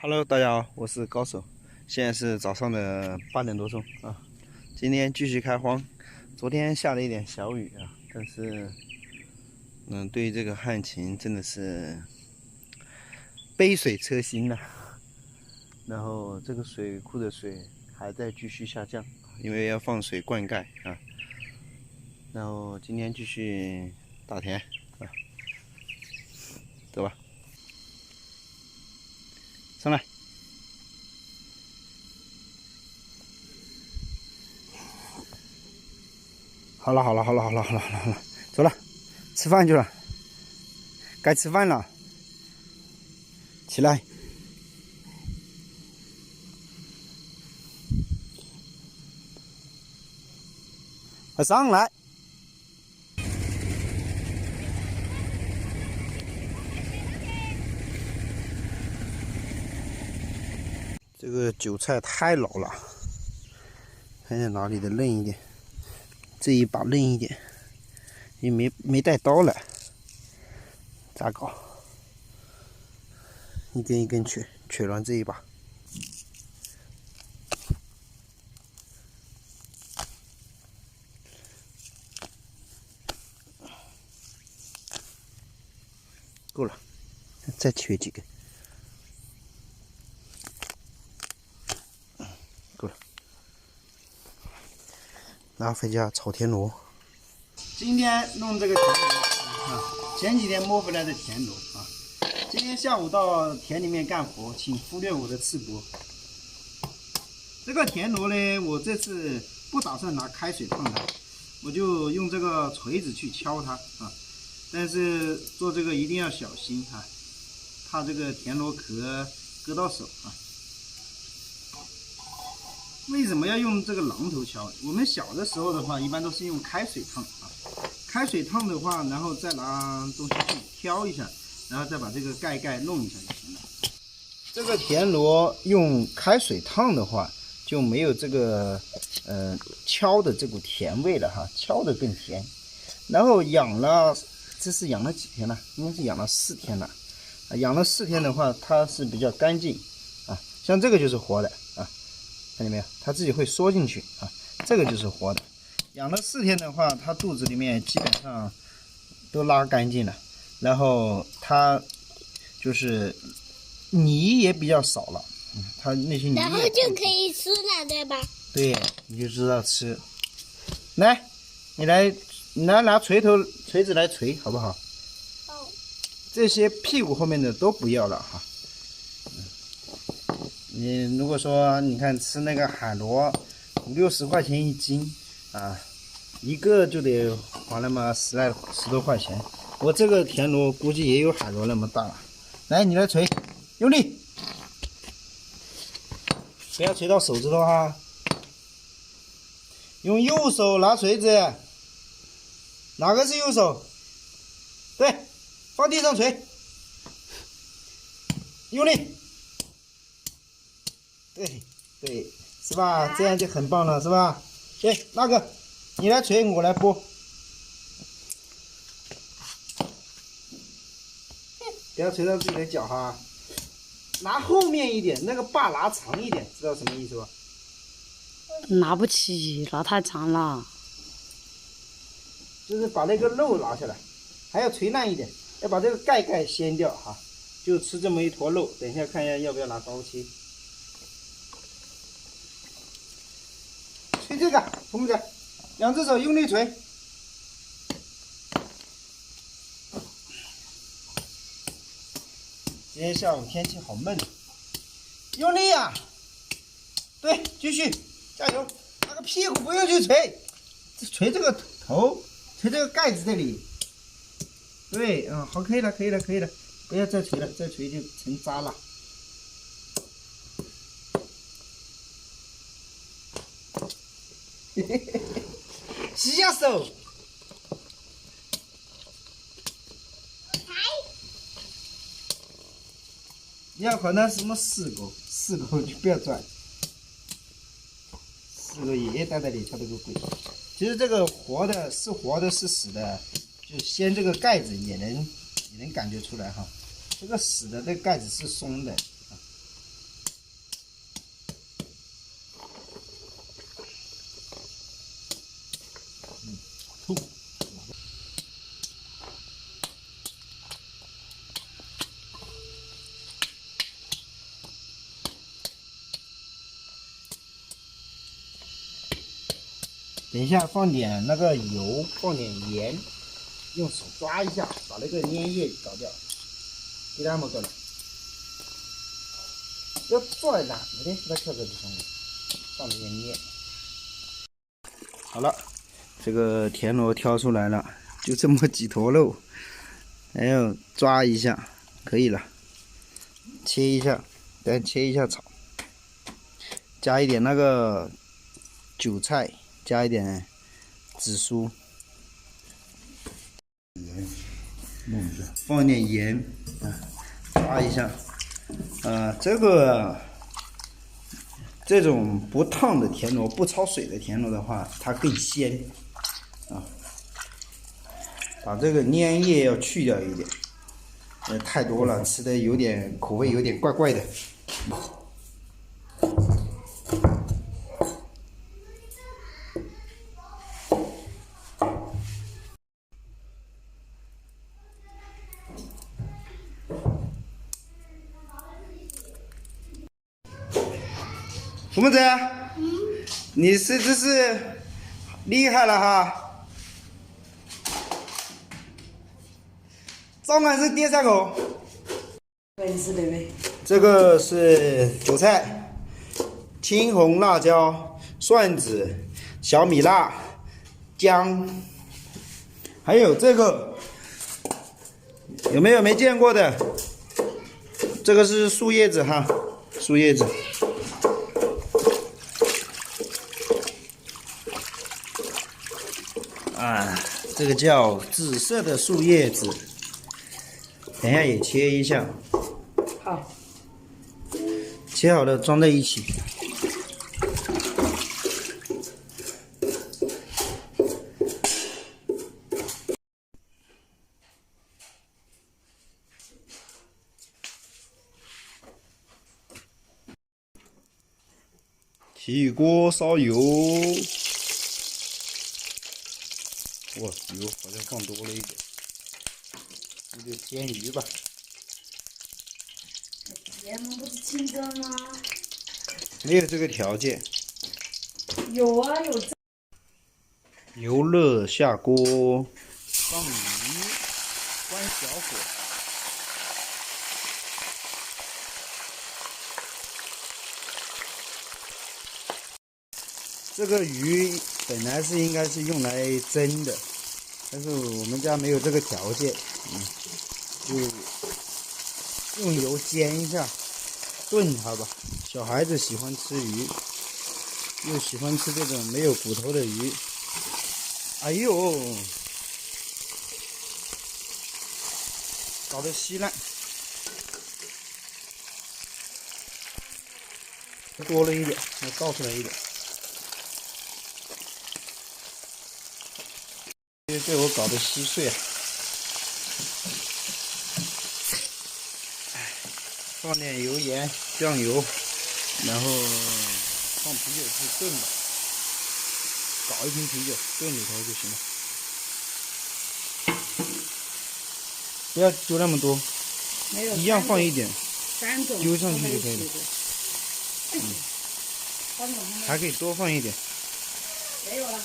Hello，大家好，我是高手。现在是早上的8点多钟啊。今天继续开荒。昨天下了一点小雨啊，但是，对于这个旱情真的是杯水车薪呐。然后这个水库的水还在继续下降，因为要放水灌溉啊。然后今天继续打田啊，走吧，上来。好了，走了，吃饭去了，该吃饭了，起来。快上来！这个韭菜太老了，看见哪里的嫩一点，这一把嫩一点，也没带刀来，咋搞？一根一根取完这一把。够了，再取几根，够了。然后回家炒田螺。今天弄这个田螺啊，前几天摸回来的田螺啊。今天下午到田里面干活，请忽略我的赤膊。这个田螺呢，我这次不打算拿开水烫它，我就用这个锤子去敲它啊。但是做这个一定要小心啊，怕这个田螺壳割到手啊。为什么要用这个榔头敲？我们小的时候的话，一般都是用开水烫啊。开水烫的话，然后再拿东西去挑一下，然后再把这个盖弄一下就行了。这个田螺用开水烫的话，就没有这个敲的这股甜味了哈，敲的更甜。然后养了。这是养了几天了？应该是养了4天了。养了4天的话，它是比较干净啊。像这个就是活的啊，看见没有？它自己会缩进去啊。这个就是活的。养了4天的话，它肚子里面基本上都拉干净了，然后它就是泥也比较少了，它那些泥然后就可以吃了，对吧？对，你就知道吃。来，你来拿锤子来锤，好不好？好。这些屁股后面的都不要了哈。你如果说你看吃那个海螺，50-60块钱1斤啊，一个就得花那么10多块钱。我这个田螺估计也有海螺那么大了。来，你来锤，用力，不要锤到手指头哈。用右手拿锤子。哪个是右手？对，放地上锤，用力，对，是吧？这样就很棒了，是吧？对，那个你来锤，我来拨。不要锤到自己的脚哈，拿后面一点，那个把拿长一点，知道什么意思吧？拿不起，拿太长了。就是把那个肉拿下来，还要锤烂一点，要把这个盖掀掉哈。就吃这么一坨肉，等一下看一下要不要拿刀切。锤这个，同志，2只手用力锤。今天下午天气好闷，用力呀！对，继续，加油！那个屁股不用去锤，锤这个头。锤这个盖子这里，对，好，可以了，不要再锤了，再锤就成渣了。洗下手。要可能什么4狗就不要转，4个爷爷待在里头这个鬼。其实这个活的是死的，就掀这个盖子也能感觉出来哈。这个死的这个盖子是松的啊，等一下放点那个油，放点盐，用手抓一下，把那个粘液搞掉。就那么个了。要做哪个的？那跳这里上面放点面。好了，这个田螺挑出来了，就这么几坨肉，还要抓一下，可以了。切一下，再切一下炒，加一点那个韭菜，加一点紫苏，放一点盐啊，抓一下。这种不烫的田螺，不焯水的田螺的话，它更鲜啊。把这个粘液要去掉一点，太多了，吃的有点口味有点怪怪的。胡木子，你这是厉害了哈！早晚是第三口。这个是韭菜、青红辣椒、蒜子、小米辣、姜，还有这个有没有没见过的？这个是树叶子哈，树叶子。这个叫紫色的树叶子，等一下也切一下。好，切好了装在一起。起锅烧油。哇，油好像放多了一点，那就煎鱼吧。节目不是清蒸吗？没有这个条件。有啊，有。油热下锅，放鱼，关小火。这个鱼本来是应该是用来蒸的，但是我们家没有这个条件，就用油煎一下，炖它吧。小孩子喜欢吃鱼，又喜欢吃这种没有骨头的鱼。哎呦，搞得稀烂，多了一点，我倒出来一点。被我搞得稀碎啊！放点油盐、酱油，然后放啤酒去炖吧，搞一瓶啤酒炖里头就行了。不要丢那么多，一样放一点，丢上去就可以了。还可以多放一点。没有了。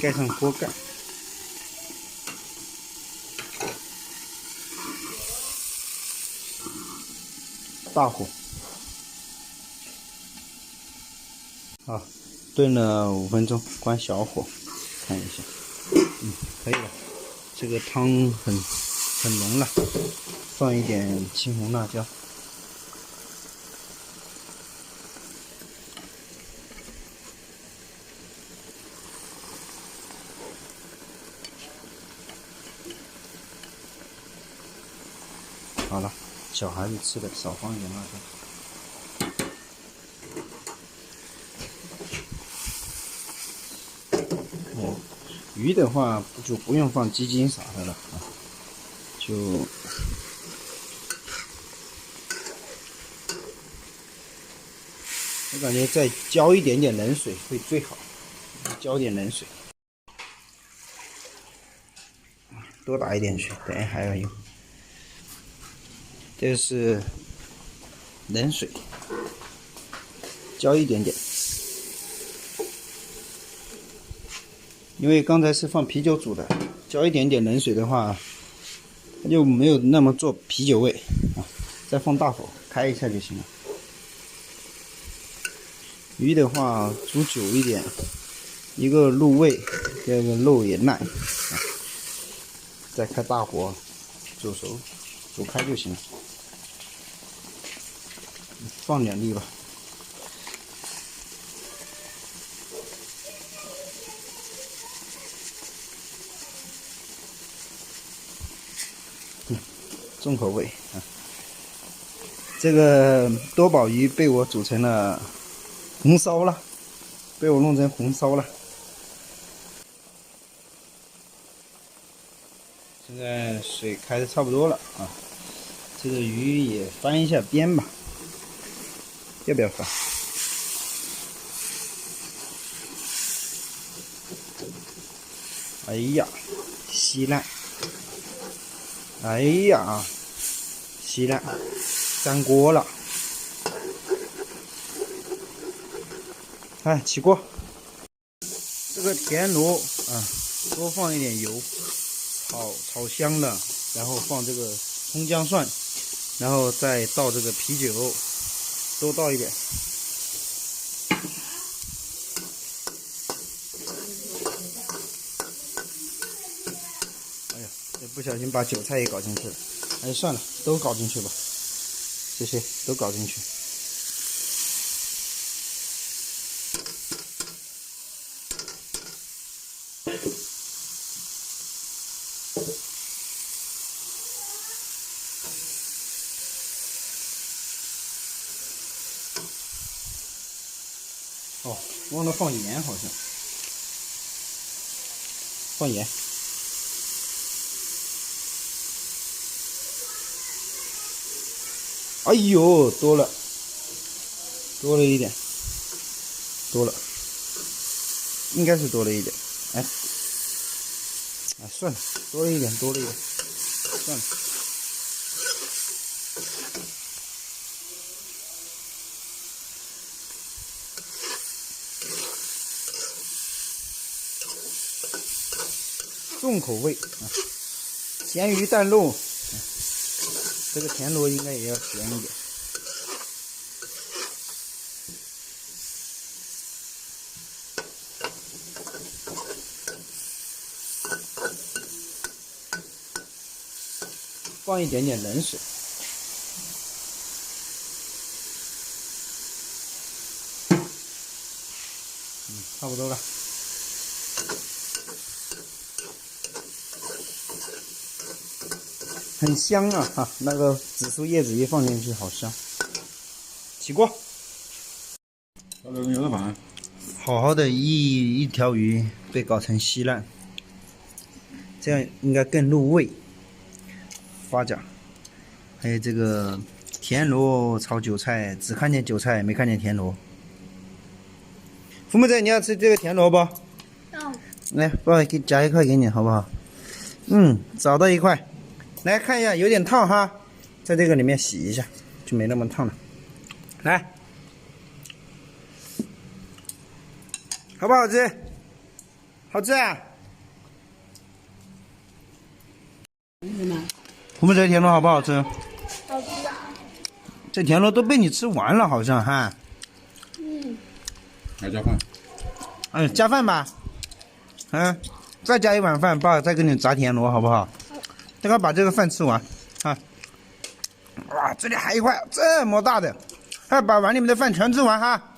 盖上锅盖，大火，好，炖了5分钟，关小火，看一下，可以了，这个汤很浓了，放一点青红辣椒。好了，小孩子吃的少放一点辣椒。鱼的话就不用放鸡精啥的了啊，就我感觉再浇一点点冷水会最好，浇点冷水，多打一点水，等一下还要用。这是冷水，浇一点点，因为刚才是放啤酒煮的，浇一点点冷水的话，它就没有那么做啤酒味啊。再放大火开一下就行了。鱼的话煮久一点，一个入味，第二个肉也烂啊。再开大火煮熟，煮开就行了。放2粒吧。重口味啊。这个多宝鱼被我煮成了红烧了，被我弄成红烧了。现在水开的差不多了啊，这个鱼也翻一下边吧，要不要翻？哎呀，稀烂！哎呀，稀烂，粘锅了！哎，起锅。这个田螺啊，多放一点油。炒香了，然后放这个葱姜蒜，然后再倒这个啤酒，多倒一点。哎呀，这不小心把韭菜也搞进去了。哎，算了，都搞进去吧，这些都搞进去。哦，忘了放盐，好像放盐。哎呦，多了一点，多了，应该是多了一点。哎，算了，多了一点，算了。重口味啊，咸鱼蛋肉，这个田螺应该也要咸一点。放一点点冷水。差不多了。很香啊！哈，那个紫苏叶子一放进去，好香。起锅。好好的一条鱼被搞成稀烂，这样应该更入味。花甲，还有这个田螺炒韭菜，只看见韭菜没看见田螺。福木仔，你要吃这个田螺不？要。来，爸爸给夹一块给你，好不好？找到一块。来看一下，有点烫哈，在这个里面洗一下，就没那么烫了。来，好不好吃？好吃啊！红木仔田螺好不好吃？好吃。这田螺都被你吃完了，好像哈。来加饭。加饭吧。再加一碗饭，爸再给你炸田螺，好不好？等会把这个饭吃完啊！哇，这里还一块这么大的，把碗里面的饭全吃完哈！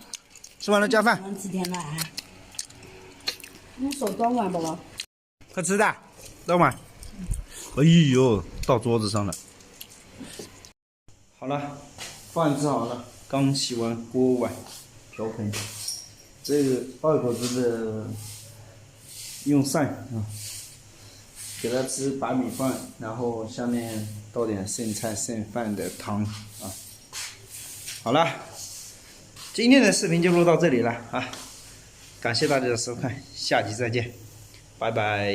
吃完了加饭。吃田螺啊？你手装碗不？快吃的，倒碗。哎呦，到桌子上了。好了，饭吃好了，刚洗完锅碗瓢盆。这个2口子的用膳啊。给他吃白米饭，然后下面倒点剩菜剩饭的汤啊。好了，今天的视频就录到这里了啊，感谢大家的收看，下期再见，拜拜。